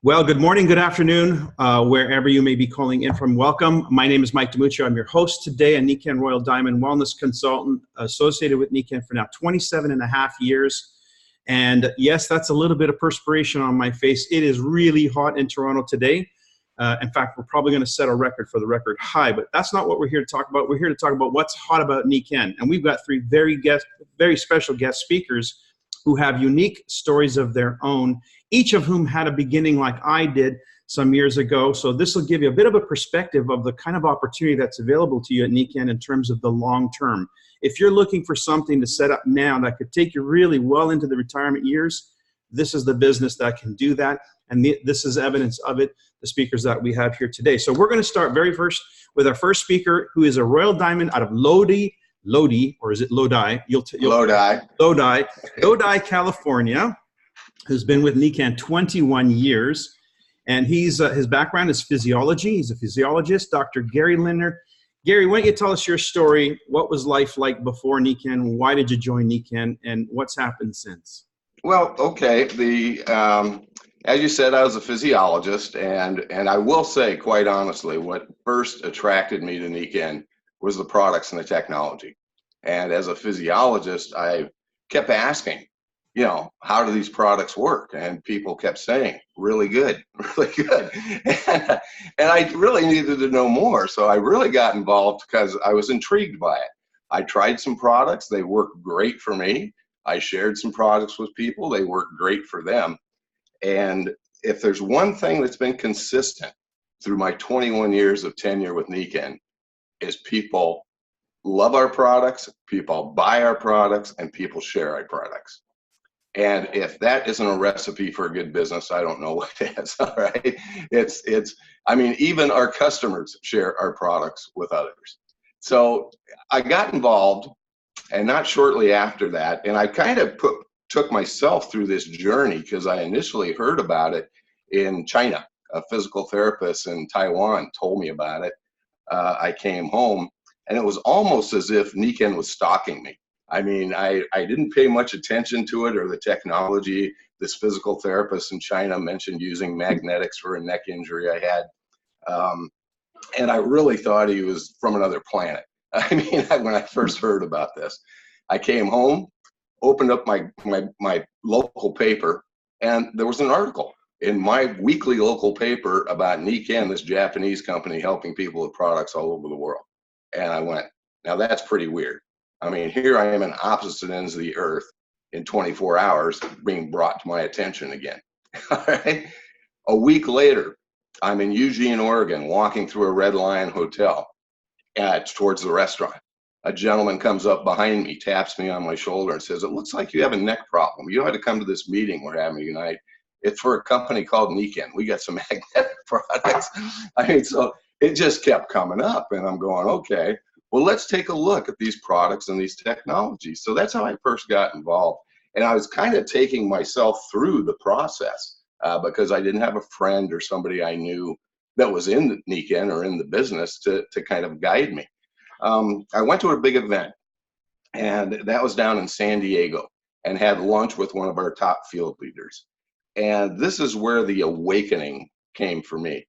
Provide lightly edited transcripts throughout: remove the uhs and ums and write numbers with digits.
Well, good morning, good afternoon, wherever you may be calling in from. Welcome. My name is Mike DiMuccio. I'm your host today, a Nikken Royal Diamond Wellness Consultant associated with Nikken for now 27 and a half years. And yes, that's a little bit of perspiration on my face. It is really hot in Toronto today. In fact, we're probably going to set a record for the record high, but that's not what we're here to talk about. We're here to talk about what's hot about Nikken. And we've got three very special guest speakers who have unique stories of their own, each of whom had a beginning like I did some years ago. So this will give you a bit of a perspective of the kind of opportunity that's available to you at Nikken in terms of the long term. If you're looking for something to set up now that could take you really well into the retirement years, this is the business that can do that. And this is evidence of it, the speakers that we have here today. So we're going to start very first with our first speaker, who is a Royal Diamond out of Lodi, or is it Lodi? Lodi, California, who's been with Nikken 21 years. And his background is physiology. He's a physiologist, Dr. Gary Lindner. Gary, why don't you tell us your story? What was life like before Nikken? Why did you join Nikken? And what's happened since? Well, okay. As you said, I was a physiologist. And I will say, quite honestly, what first attracted me to Nikken was the products and the technology. And as a physiologist, I kept asking, how do these products work? And people kept saying, really good, really good. And I really needed to know more. So I really got involved because I was intrigued by it. I tried some products. They worked great for me. I shared some products with people. They worked great for them. And if there's one thing that's been consistent through my 21 years of tenure with Nikken, is people love our products, people buy our products, and people share our products. And if that isn't a recipe for a good business, I don't know what is. All right. Even our customers share our products with others. So I got involved, and not shortly after that, and I kind of took myself through this journey because I initially heard about it in China. A physical therapist in Taiwan told me about it. I came home, and it was almost as if Nikken was stalking me. I didn't pay much attention to it or the technology. This physical therapist in China mentioned using magnetics for a neck injury I had. And I really thought he was from another planet. When I first heard about this, I came home, opened up my local paper, and there was an article in my weekly local paper about Nikken, this Japanese company helping people with products all over the world. And I went, now that's pretty weird. Here I am in opposite ends of the earth in 24 hours being brought to my attention again. All right. A week later, I'm in Eugene, Oregon, walking through a Red Lion hotel towards the restaurant. A gentleman comes up behind me, taps me on my shoulder and says, it looks like you have a neck problem. You ought to come to this meeting we're having tonight. It's for a company called Nikken. We got some magnetic products. So it just kept coming up, and I'm going, okay, well, let's take a look at these products and these technologies. So that's how I first got involved. And I was kind of taking myself through the process because I didn't have a friend or somebody I knew that was in Nikken or in the business to kind of guide me. I went to a big event, and that was down in San Diego, and had lunch with one of our top field leaders. And this is where the awakening came for me.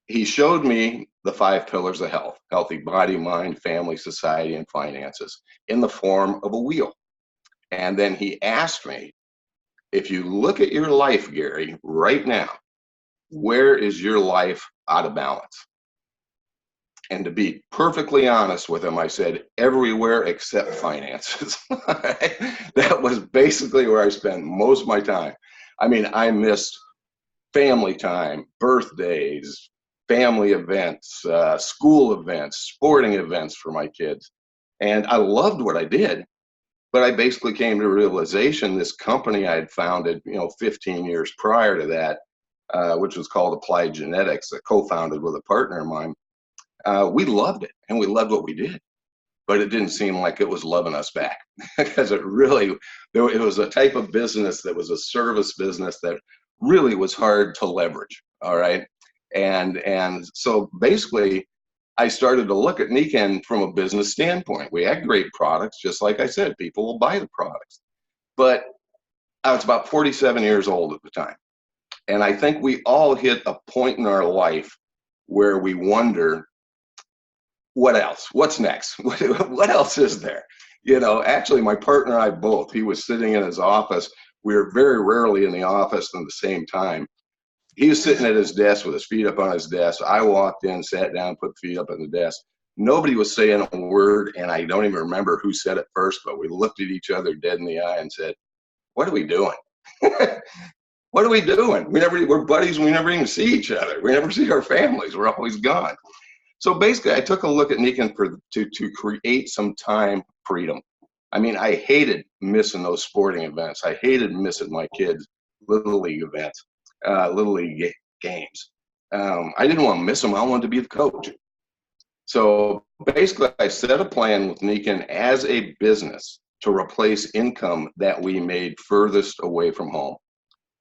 He showed me the 5 pillars of health: healthy body, mind, family, society, and finances, in the form of a wheel. And then he asked me, if you look at your life, Gary, right now, where is your life out of balance? And to be perfectly honest with him, I said, everywhere except finances. That was basically where I spent most of my time. I missed family time, birthdays, family events, school events, sporting events for my kids. And I loved what I did, but I basically came to the realization this company I had founded, 15 years prior to that, which was called Applied Genetics, I co-founded with a partner of mine. We loved it, and we loved what we did, but it didn't seem like it was loving us back because it was a type of business that was a service business that really was hard to leverage. All right. And so basically I started to look at Nikken from a business standpoint. We had great products, just like I said, people will buy the products. But I was about 47 years old at the time. And I think we all hit a point in our life where we wonder, what else? What's next? What else is there? Actually, my partner and I both, he was sitting in his office. We were very rarely in the office at the same time. He was sitting at his desk with his feet up on his desk. I walked in, sat down, put feet up on the desk. Nobody was saying a word, and I don't even remember who said it first, but we looked at each other dead in the eye and said, what are we doing? What are we doing? We're buddies. We never even see each other. We never see our families. We're always gone. So basically, I took a look at Nikken to create some time freedom. I mean, I hated missing those sporting events. I hated missing my kids' Little League events, Little League games. I didn't want to miss them. I wanted to be the coach. So basically, I set a plan with Nikken as a business to replace income that we made furthest away from home.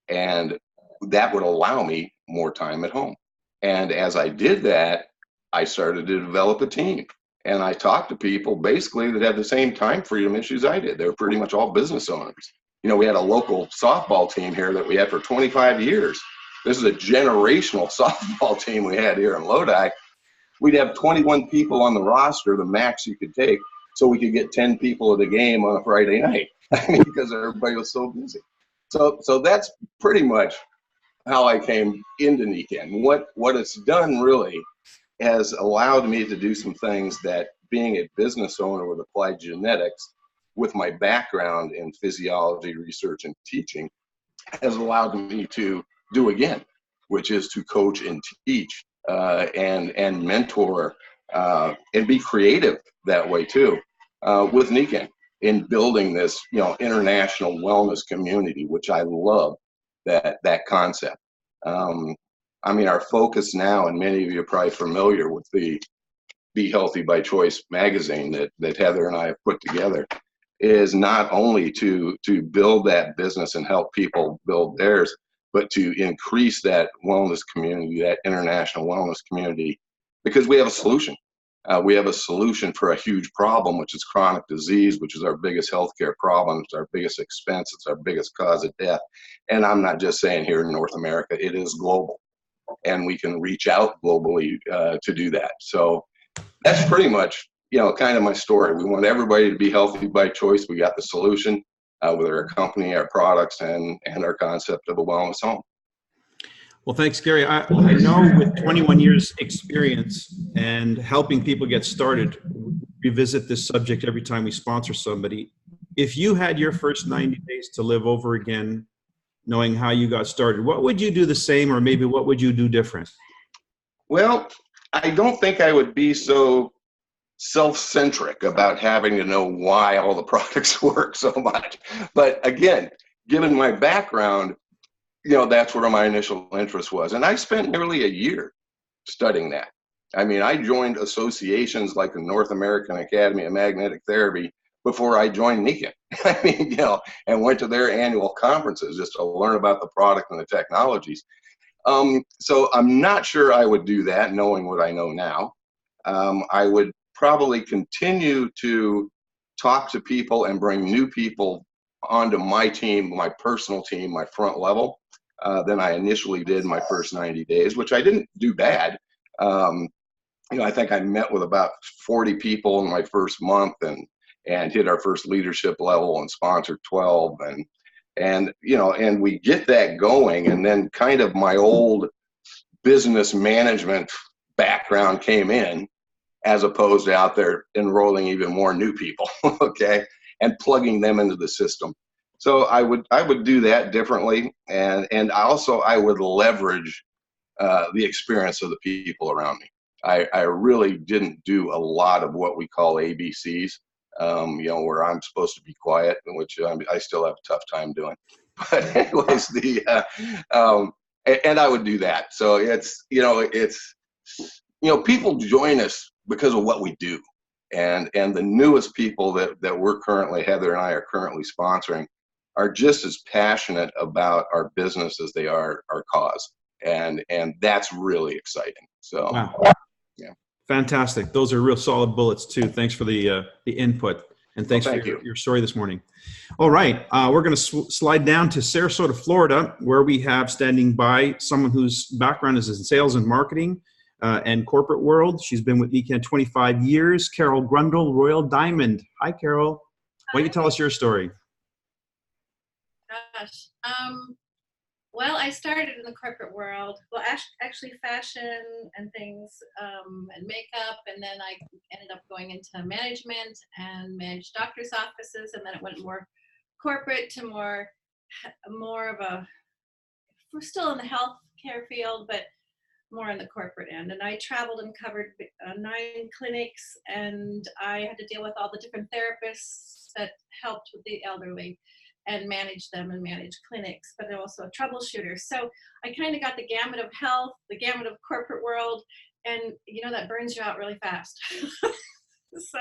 And that would allow me more time at home. And as I did that, I started to develop a team. And I talked to people basically that had the same time freedom issues I did. They were pretty much all business owners. We had a local softball team here that we had for 25 years. This is a generational softball team we had here in Lodi. We'd have 21 people on the roster, the max you could take, so we could get 10 people at a game on a Friday night. Because everybody was so busy. So that's pretty much how I came into Nikken. What it's done really has allowed me to do some things that, being a business owner with applied genetics, with my background in physiology research and teaching, has allowed me to do again, which is to coach and teach and mentor and be creative that way too with Nikken in building this international wellness community, which I love that concept. I mean, our focus now, and many of you are probably familiar with the Be Healthy by Choice magazine that Heather and I have put together, is not only to build that business and help people build theirs, but to increase that wellness community, that international wellness community, because we have a solution. We have a solution for a huge problem, which is chronic disease, which is our biggest healthcare problem. It's our biggest expense. It's our biggest cause of death. And I'm not just saying here in North America, it is global. And we can reach out globally to do that. So that's pretty much, kind of my story. We want everybody to be healthy by choice. We got the solution with our company, our products, and our concept of a wellness home. Well, thanks, Gary. I know with 21 years experience and helping people get started, we revisit this subject every time we sponsor somebody. If you had your first 90 days to live over again, knowing how you got started, what would you do the same, or maybe what would you do different? Well, I don't think I would be so self-centric about having to know why all the products work so much. But again, given my background, that's where my initial interest was. And I spent nearly a year studying that. I mean, I joined associations like the North American Academy of Magnetic Therapy before I joined Nikken. I mean, and went to their annual conferences just to learn about the product and the technologies. So I'm not sure I would do that, knowing what I know now. I would probably continue to talk to people and bring new people onto my team, my personal team, my front level, than I initially did my first 90 days, which I didn't do bad. I think I met with about 40 people in my first month and hit our first leadership level and sponsored 12 and we get that going, and then kind of my old business management background came in, as opposed to out there enrolling even more new people, okay, and plugging them into the system. So I would do that differently, and also I would leverage the experience of the people around me. I really didn't do a lot of what we call ABCs, where I'm supposed to be quiet, which I still have a tough time doing. But anyways, and I would do that. So it's people join us because of what we do, and the newest people that we're currently, Heather and I are currently sponsoring, are just as passionate about our business as they are our cause, and that's really exciting. So, wow. Yeah, Fantastic. Those are real solid bullets too. Thanks for the input. And Well, thanks for thank you. your story this morning. All right, we're going to slide down to Sarasota, Florida, where we have standing by someone whose background is in sales and marketing and corporate world. She's been with Nikken 25 years. Carol Gruendl, Royal Diamond. Hi, Carol. Why don't you tell us your story? Gosh. Well, I started in the corporate world. Well, actually fashion and things, and makeup, and then I ended up going into management and managed doctors' offices, and then it went more corporate to more of a, we're still in the healthcare field, but more on the corporate end. And I traveled and covered 9 clinics, and I had to deal with all the different therapists that helped with the elderly and manage them and manage clinics, but also a troubleshooter. So I kind of got the gamut of health, the gamut of corporate world, and that burns you out really fast. So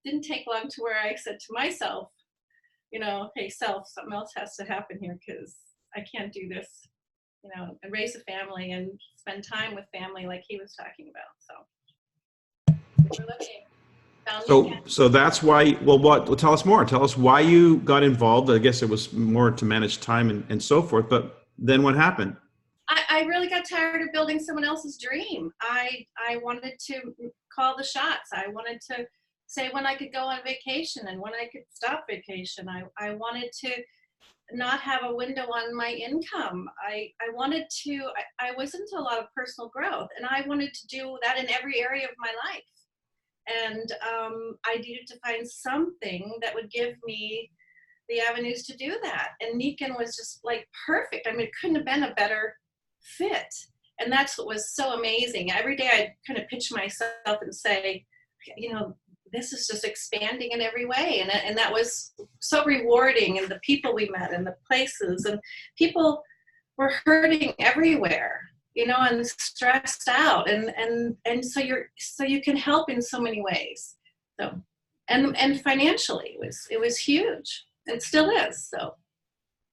didn't take long to where I said to myself, hey, something else has to happen here, because I can't do this, and raise a family and spend time with family like he was talking about. So we're looking. So that's why, well, tell us more. Tell us why you got involved. I guess it was more to manage time and so forth, but then what happened? I really got tired of building someone else's dream. I wanted to call the shots. I wanted to say when I could go on vacation and when I could stop vacation. I wanted to not have a window on my income. I was into a lot of personal growth, and I wanted to do that in every area of my life. And I needed to find something that would give me the avenues to do that. And Nikken was just like perfect. I mean, it couldn't have been a better fit. And that's what was so amazing. Every day I'd kind of pitch myself and say, this is just expanding in every way. And that was so rewarding. And the people we met and the places, and people were hurting everywhere, and stressed out, and so you can help in so many ways. So, and financially, it was huge. It still is. So,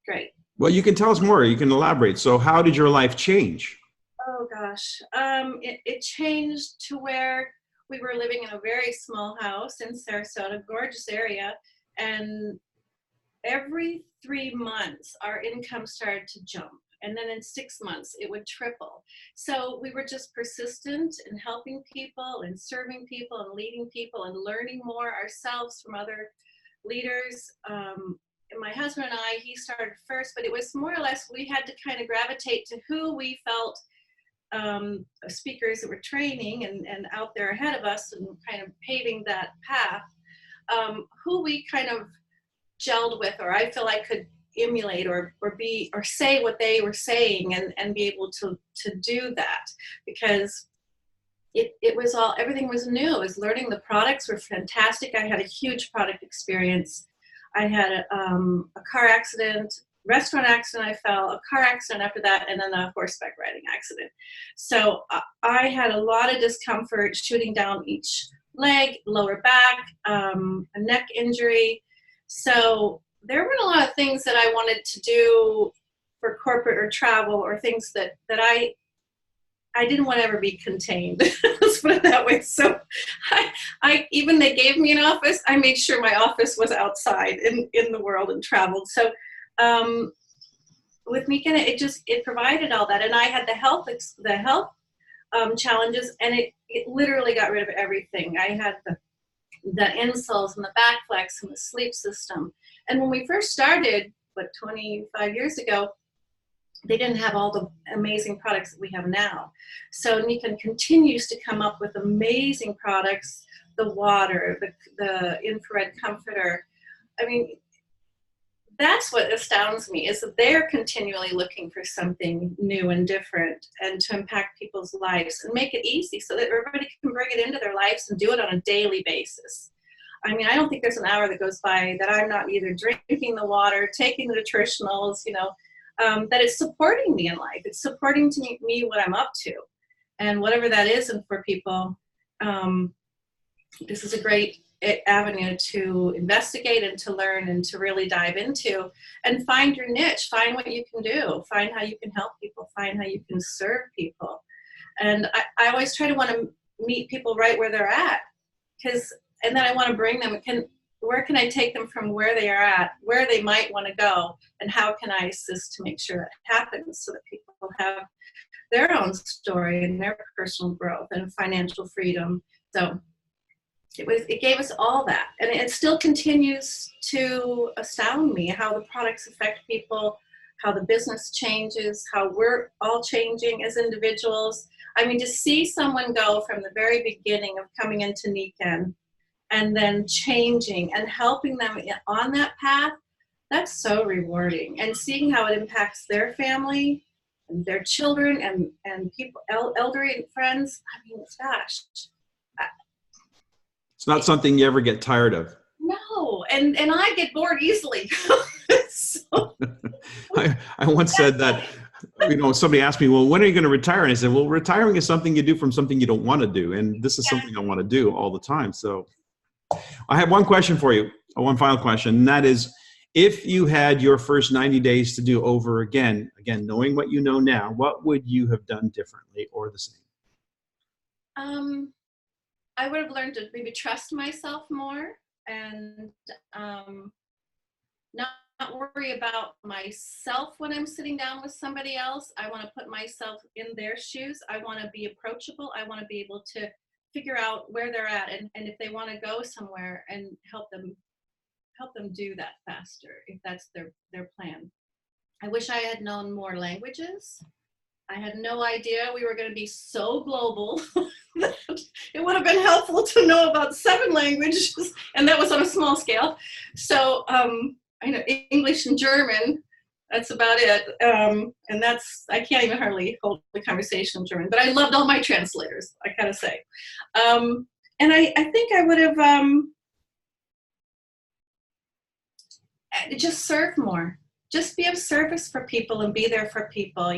great. Well, you can tell us more. You can elaborate. So, how did your life change? Oh gosh, it changed to where we were living in a very small house in Sarasota, gorgeous area, and every 3 months our income started to jump. And then in 6 months, it would triple. So we were just persistent in helping people and serving people and leading people and learning more ourselves from other leaders. And my husband and I, he started first, but it was more or less, we had to kind of gravitate to who we felt speakers that were training and out there ahead of us and kind of paving that path, who we kind of gelled with, or I feel I could emulate or be or say what they were saying and be able to do that, because it was everything was new. It was learning. The products were fantastic. I had a huge product experience. I had a car accident, restaurant accident. I fell, a car accident after that, and then a horseback riding accident. So I had a lot of discomfort shooting down each leg, lower back, a neck injury. So there were a lot of things that I wanted to do for corporate or travel, or things that I didn't want to ever be contained. Let's put it that way. So I even they gave me an office. I made sure my office was outside in the world and traveled. So with Nikken, it provided all that, and I had the health challenges, and it literally got rid of everything. I had the insoles and the back flex and the sleep system. And when we first started, 25 years ago, they didn't have all the amazing products that we have now. So Nikken continues to come up with amazing products, the water, the infrared comforter. I mean, that's what astounds me, is that they're continually looking for something new and different and to impact people's lives and make it easy so that everybody can bring it into their lives and do it on a daily basis. I mean, I don't think there's an hour that goes by that I'm not either drinking the water, taking the nutritionals, that it's supporting me in life. It's supporting to me what I'm up to. And whatever that is, and for people, this is a great avenue to investigate and to learn and to really dive into and find your niche, find what you can do, find how you can help people, find how you can serve people. And I always try to want to meet people right where they're at, because and then I want to bring them. Where can I take them from where they are at, where they might want to go, and how can I assist to make sure that happens so that people have their own story and their personal growth and financial freedom. So it gave us all that, and it still continues to astound me how the products affect people, how the business changes, how we're all changing as individuals. I mean, to see someone go from the very beginning of coming into Nikken and then changing and helping them on that path, that's so rewarding. And seeing how it impacts their family and their children and people, elderly friends, I mean, gosh. It's not something you ever get tired of. No, and I get bored easily. So, I once said that, somebody asked me, well, when are you going to retire? And I said, well, retiring is something you do from something you don't want to do. And this is something I want to do all the time. So I have one question for you, one final question, and that is, if you had your first 90 days to do over again, knowing what you know now, what would you have done differently or the same? I would have learned to maybe trust myself more and not worry about myself when I'm sitting down with somebody else. I want to put myself in their shoes. I want to be approachable. I want to be able to figure out where they're at and if they want to go somewhere and help them do that faster if that's their plan. I wish I had known more languages. I had no idea we were going to be so global that it would have been helpful to know about 7 languages, and that was on a small scale. So I know English and German, that's about it. And I can't even hardly hold the conversation in German, but I loved all my translators, I gotta say. And I think I would have just served more. Just be of service for people and be there for people.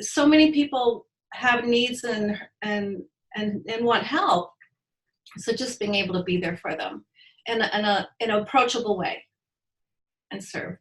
So many people have needs and want help. So just being able to be there for them in an approachable way and serve.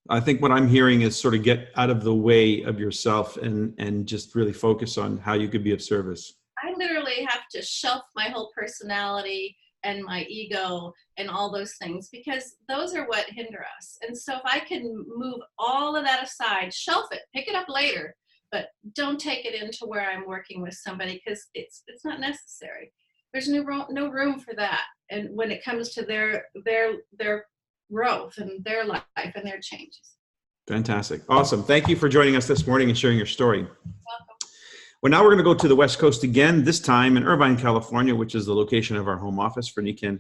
I think what I'm hearing is sort of get out of the way of yourself and just really focus on how you could be of service. I literally have to shelf my whole personality and my ego and all those things, because those are what hinder us. And so if I can move all of that aside, shelf it, pick it up later, but don't take it into where I'm working with somebody, because it's not necessary. There's no room for that. And when it comes to their growth and their life and their changes. Fantastic. Awesome. Thank you for joining us this morning and sharing your story. Welcome. Well, now we're going to go to the West Coast again, this time in Irvine, California, which is the location of our home office for Nikken.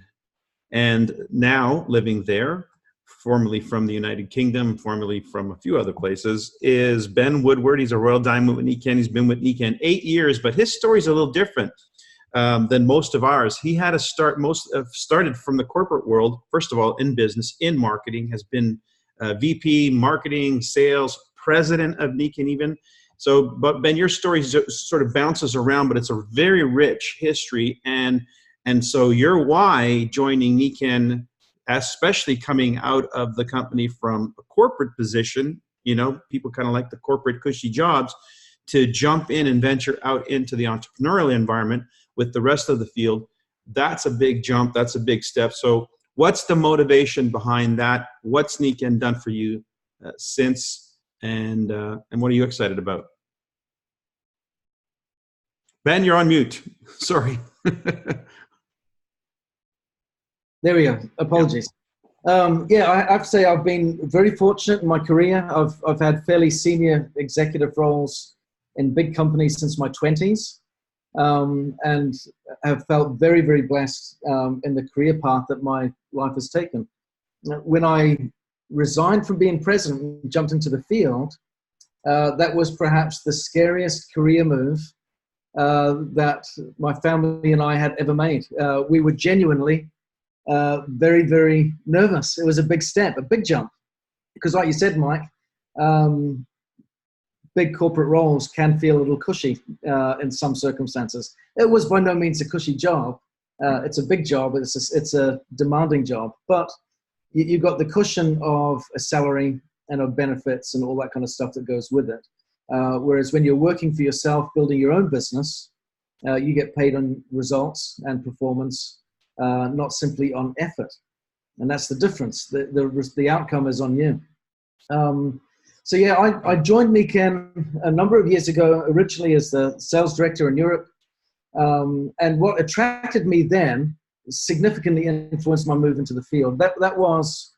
And now living there, formerly from the United Kingdom, formerly from a few other places, is Ben Woodward. He's a Royal Diamond with Nikken. He's been with Nikken 8 years, but his story is a little different than most of ours. He had to started from the corporate world, first of all, in business, in marketing, has been VP, marketing, sales, president of Nikken even. So, but Ben, your story sort of bounces around, but it's a very rich history. And so your why joining Nikken, especially coming out of the company from a corporate position, people kind of like the corporate cushy jobs, to jump in and venture out into the entrepreneurial environment with the rest of the field. That's a big jump. That's a big step. So what's the motivation behind that? What's Nikken done for you since? And what are you excited about? Ben, you're on mute. Sorry. There we go. Apologies. I have to say I've been very fortunate in my career. I've had fairly senior executive roles in big companies since my 20s, and have felt very, very blessed in the career path that my life has taken. When I resigned from being president and jumped into the field, that was perhaps the scariest career move that my family and I had ever made. We were genuinely very, very nervous. It was a big step, a big jump, because like you said, Mike, big corporate roles can feel a little cushy in some circumstances. It was by no means a cushy job. It's a big job. It's a demanding job, but you got the cushion of a salary and of benefits and all that kind of stuff that goes with it. Whereas when you're working for yourself, building your own business, you get paid on results and performance, not simply on effort. And that's the difference. The outcome is on you. So yeah, I joined Nikken a number of years ago, originally as the sales director in Europe. And what attracted me then significantly influenced my move into the field. That was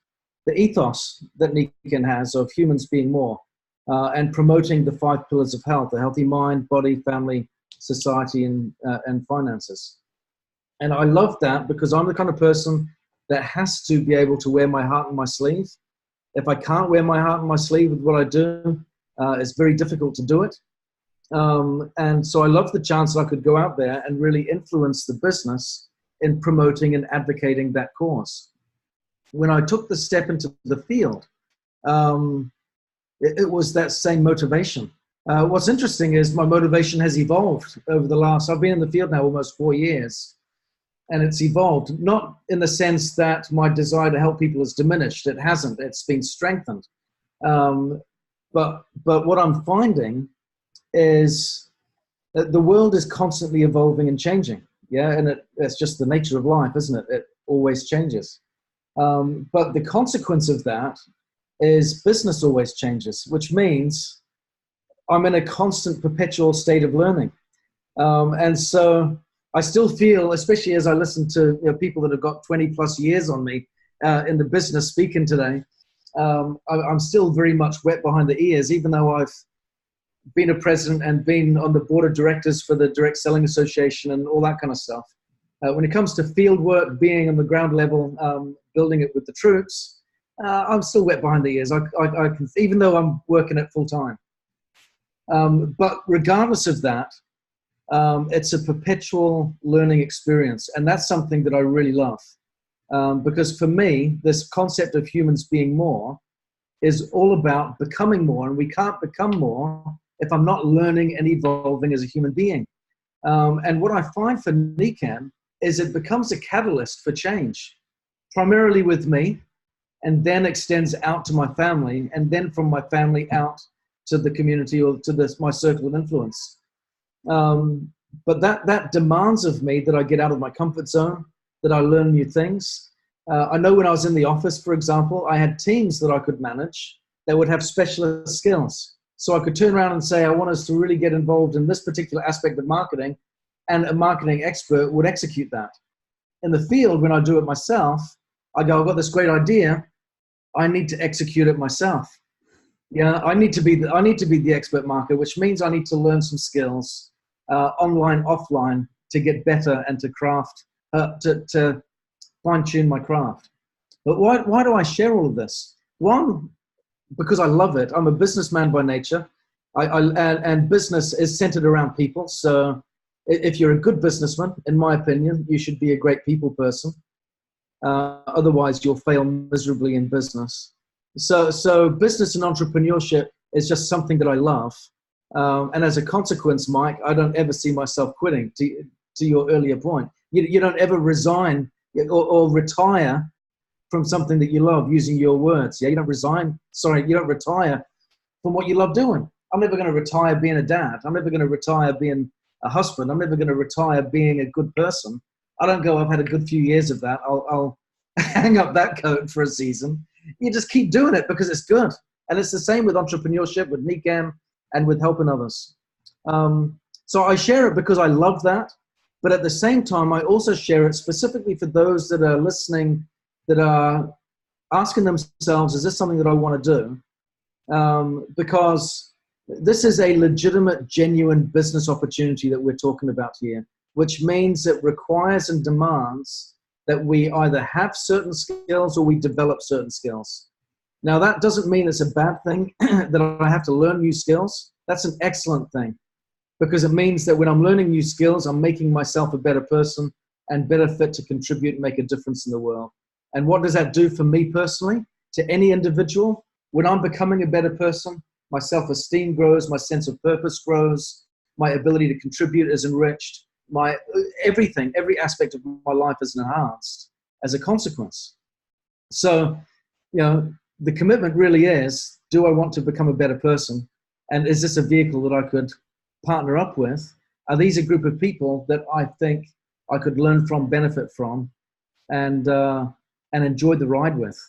the ethos that Nikken has of humans being more, and promoting the 5 pillars of health: a healthy mind, body, family, society, and finances. And I love that because I'm the kind of person that has to be able to wear my heart on my sleeve. If I can't wear my heart on my sleeve with what I do, it's very difficult to do it. And so I love the chance that I could go out there and really influence the business in promoting and advocating that cause. When I took the step into the field, it was that same motivation. What's interesting is my motivation has evolved over the last, I've been in the field now almost 4 years, and it's evolved, not in the sense that my desire to help people has diminished. It hasn't, it's been strengthened. But what I'm finding is that the world is constantly evolving and changing. Yeah, and it's just the nature of life, isn't it? It always changes. But the consequence of that is business always changes, which means I'm in a constant, perpetual state of learning. And so I still feel, especially as I listen to people that have got 20 plus years on me in the business speaking today, I'm still very much wet behind the ears, even though I've been a president and been on the board of directors for the Direct Selling Association and all that kind of stuff. When it comes to field work, being on the ground level, building it with the troops, I'm still wet behind the ears. I can, even though I'm working it full time. But regardless of that, it's a perpetual learning experience. And that's something that I really love. Because for me, this concept of humans being more is all about becoming more. And we can't become more if I'm not learning and evolving as a human being. And what I find for Nikken is it becomes a catalyst for change, primarily with me, and then extends out to my family, and then from my family out to the community or to my circle of influence. But that demands of me that I get out of my comfort zone, that I learn new things. I know when I was in the office, for example, I had teams that I could manage that would have specialist skills. So I could turn around and say, I want us to really get involved in this particular aspect of marketing, and a marketing expert would execute that. In the field, when I do it myself, I go, I've got this great idea. I need to execute it myself. Yeah, I need to be the expert marketer, which means I need to learn some skills, online, offline, to get better and to craft, to fine-tune my craft. But why do I share all of this? One, because I love it. I'm a businessman by nature, and business is centered around people. So if you're a good businessman, in my opinion, you should be a great people person. Otherwise, you'll fail miserably in business. So business and entrepreneurship is just something that I love. And as a consequence, Mike, I don't ever see myself quitting, to your earlier point. You don't ever resign or retire from something that you love, using your words. Yeah, you don't retire from what you love doing. I'm never going to retire being a dad. I'm never going to retire being a husband. I'm never going to retire being a good person. I don't go, I've had a good few years of that. I'll hang up that coat for a season. You just keep doing it because it's good. And it's the same with entrepreneurship, with Nikken, and with helping others. So I share it because I love that. But at the same time, I also share it specifically for those that are listening, that are asking themselves, is this something that I want to do? Because this is a legitimate, genuine business opportunity that we're talking about here, which means it requires and demands that we either have certain skills or we develop certain skills. Now, that doesn't mean it's a bad thing that I have to learn new skills. That's an excellent thing, because it means that when I'm learning new skills, I'm making myself a better person and better fit to contribute and make a difference in the world. And what does that do for me personally, to any individual? When I'm becoming a better person, my self-esteem grows, my sense of purpose grows, my ability to contribute is enriched, everything, every aspect of my life is enhanced as a consequence. So, the commitment really is, do I want to become a better person? And is this a vehicle that I could partner up with? Are these a group of people that I think I could learn from, benefit from, and enjoyed the ride with.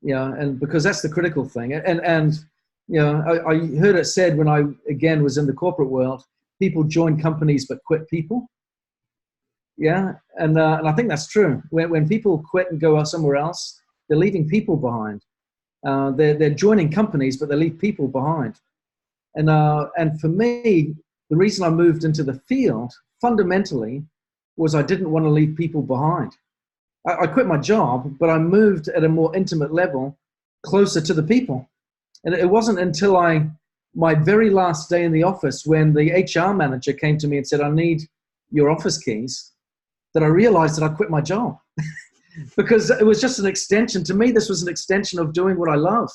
Yeah, and because that's the critical thing. And you know, I heard it said when I again was in the corporate world, people join companies but quit people. Yeah, and I think that's true. When people quit and go somewhere else, they're leaving people behind. They're joining companies, but they leave people behind. And for me, the reason I moved into the field fundamentally was I didn't want to leave people behind. I quit my job, but I moved at a more intimate level, closer to the people. And it wasn't until my very last day in the office, when the HR manager came to me and said, "I need your office keys," that I realized that I quit my job. Because it was just an extension. To me, this was an extension of doing what I love,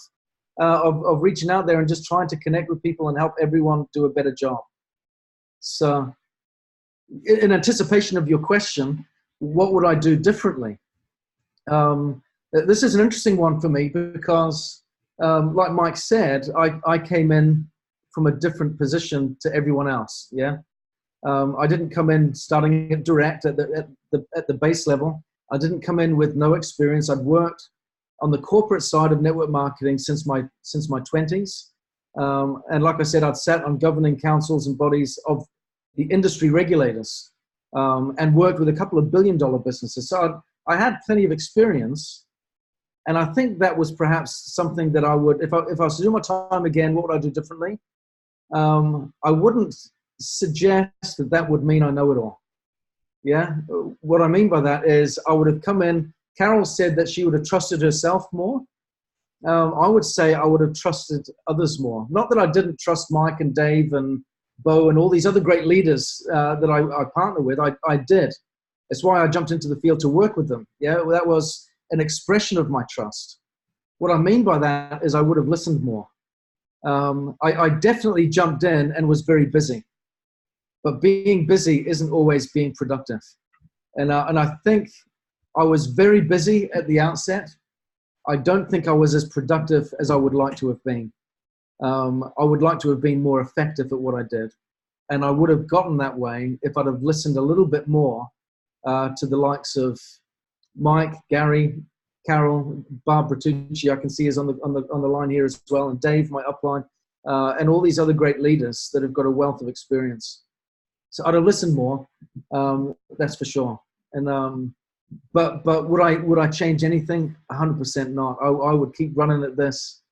of reaching out there and just trying to connect with people and help everyone do a better job. So in anticipation of your question, what would I do differently? This is an interesting one for me because, like Mike said, I came in from a different position to everyone else. Yeah, I didn't come in starting at direct at the base level. I didn't come in with no experience. I'd worked on the corporate side of network marketing since my 20s, and like I said, I'd sat on governing councils and bodies of the industry regulators, and worked with a couple of $1 billion businesses. So I had plenty of experience, and I think that was perhaps something that I would, if I was to do my time again, what would I do differently? I wouldn't suggest that would mean I know it all. Yeah, what I mean by that is I would have come in. Carol said that she would have trusted herself more. I would say I would have trusted others more. Not that I didn't trust Mike and Dave and Bo and all these other great leaders that I partner with. I did. That's why I jumped into the field to work with them. Yeah, that was an expression of my trust. What I mean by that is I would have listened more. I definitely jumped in and was very busy. But being busy isn't always being productive. And I think I was very busy at the outset. I don't think I was as productive as I would like to have been. I would like to have been more effective at what I did. And I would have gotten that way if I'd have listened a little bit more to the likes of Mike, Gary, Carol, Barb Bertucci, I can see is on the line here as well, and Dave, my upline, and all these other great leaders that have got a wealth of experience. So I'd have listened more, that's for sure. And but would I change anything? 100% not. I would keep running at this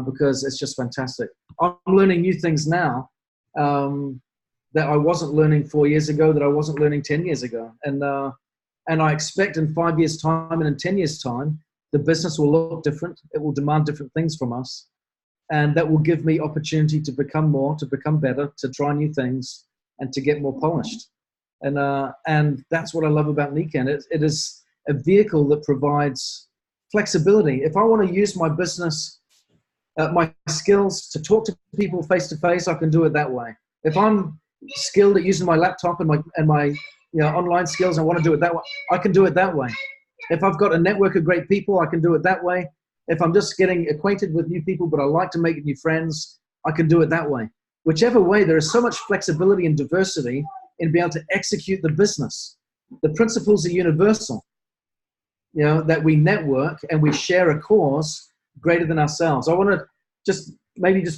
because it's just fantastic. I'm learning new things now that I wasn't learning 4 years ago, that I wasn't learning 10 years ago. And I expect in 5 years' time and in 10 years' time, the business will look different. It will demand different things from us. And that will give me opportunity to become more, to become better, to try new things, and to get more polished. And that's what I love about Nikken. It is a vehicle that provides flexibility. If I want to use my business, my skills to talk to people face to face, I can do it that way. If I'm skilled at using my laptop and my online skills, I want to do it that way, I can do it that way. If I've got a network of great people, I can do it that way. If I'm just getting acquainted with new people, but I like to make new friends, I can do it that way. Whichever way, there is so much flexibility and diversity in being able to execute the business. The principles are universal, that we network and we share a cause greater than ourselves. I want to just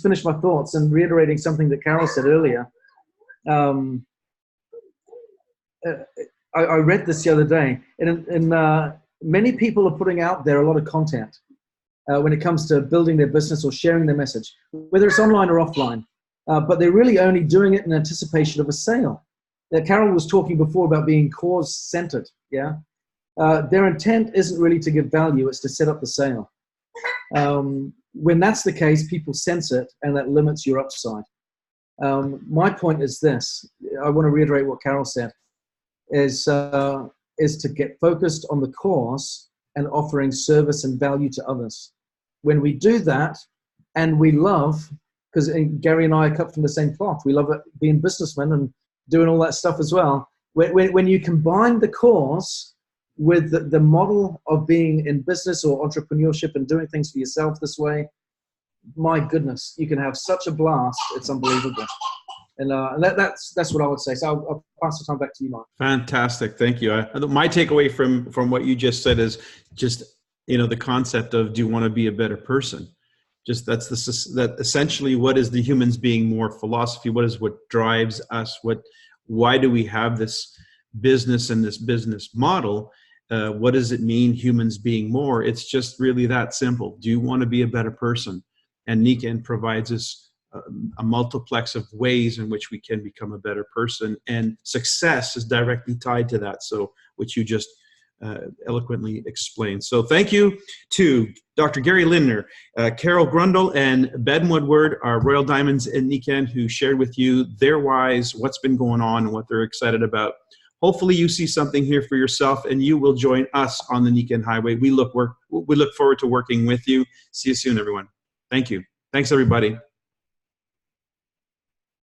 finish my thoughts and reiterating something that Carol said earlier. I read this the other day, and many people are putting out there a lot of content when it comes to building their business or sharing their message, whether it's online or offline. But they're really only doing it in anticipation of a sale. Carol was talking before about being cause-centered. Yeah, their intent isn't really to give value; it's to set up the sale. When that's the case, people sense it, and that limits your upside. My point is this: I want to reiterate what Carol said: is to get focused on the cause and offering service and value to others. When we do that, and we love. Because Gary and I are cut from the same cloth. We love it, being businessmen and doing all that stuff as well. When you combine the cause with the model of being in business or entrepreneurship and doing things for yourself this way, my goodness, you can have such a blast. It's unbelievable. And that's what I would say. So I'll pass the time back to you, Mark. Fantastic. Thank you. My takeaway from what you just said is just, the concept of, do you want to be a better person? Just that essentially, what is the humans being more philosophy? What drives us? Why do we have this business and this business model? What does it mean, humans being more? It's just really that simple. Do you want to be a better person? And Nikken provides us a multiplex of ways in which we can become a better person, and success is directly tied to that. So, which you just eloquently explained. So thank you to Dr. Gary Lindner, Carol Gruendl, and Ben Woodward, our Royal Diamonds and Nikken, who shared with you their whys, what's been going on, and what they're excited about. Hopefully you see something here for yourself, and you will join us on the Nikken Highway. We look forward to working with you. See you soon, everyone. Thank you. Thanks, everybody.